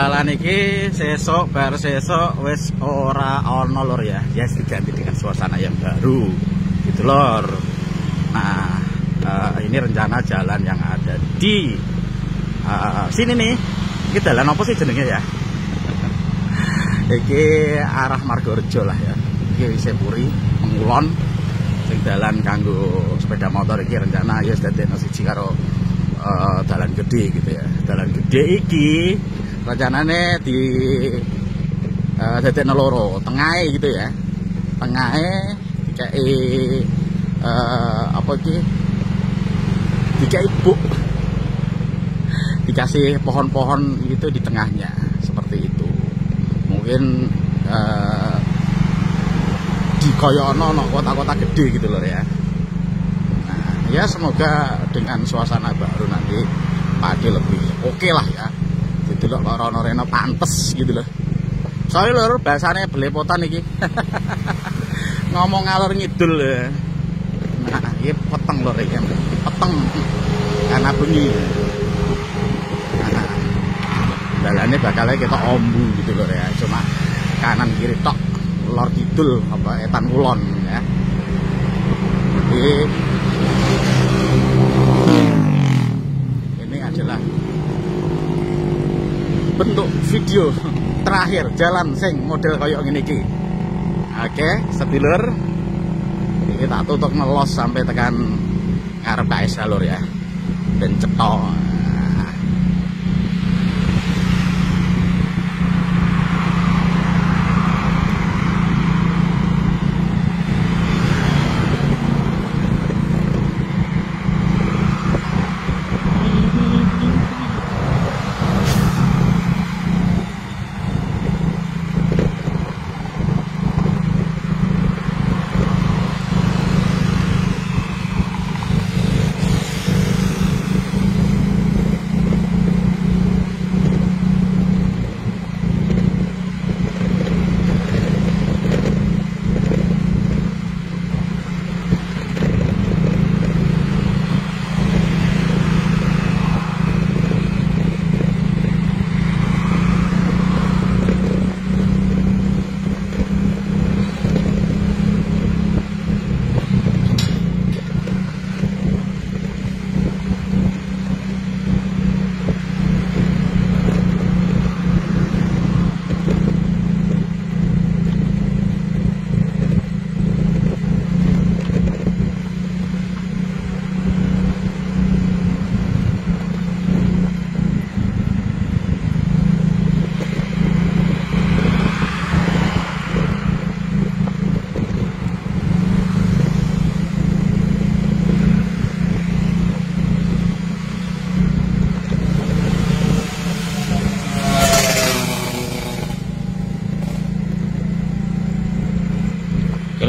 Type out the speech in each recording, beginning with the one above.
dalan iki sesuk bar sesuk wis ora ono lor ya. Ya diganti dengan suasana yang baru gitu lor. Nah, ini rencana jalan yang ada di sini nih. Iki dalan apa sih jenenge ya? Iki arah Margorejo lah ya. Iki Sepuri Mengulon sing dalan kanggo sepeda motor iki rencana ya dadekno siji karo dalan gede gitu ya. Dalan gede iki rencanane di dadekno loro, tengahe gitu ya. Tengahe dikei apa iki? Dikei buk. Dikasih pohon-pohon gitu di tengahnya seperti itu. Mungkin dikoyono kota-kota gede gitu loh ya. Nah, ya semoga dengan suasana baru nanti pagi lebih oke lah ya. Gitu loh, Rono Reno pantes gitu loh. Soalnya lho bahasanya belepotan iki. Ngomong ngalor ngidul ya. Nah, ini peteng lho iki. Peteng karena bunyi. Nah, jalannya bakalnya kita ombu gitu loh ya. Cuma kanan kiri tok lor kidul apa etan kulon ya. Jadi ini adalah bentuk video terakhir jalan sing model koyok ngene iki. Oke, sedulur. Iki tak tutuk ngelos sampai tekan ngarep KS lur ya. Ben cetok.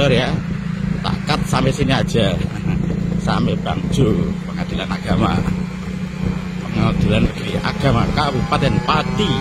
Ya, tak cut sampai sini aja, sampai Bangjo, Pengadilan Agama Negeri Agama Kabupaten Pati.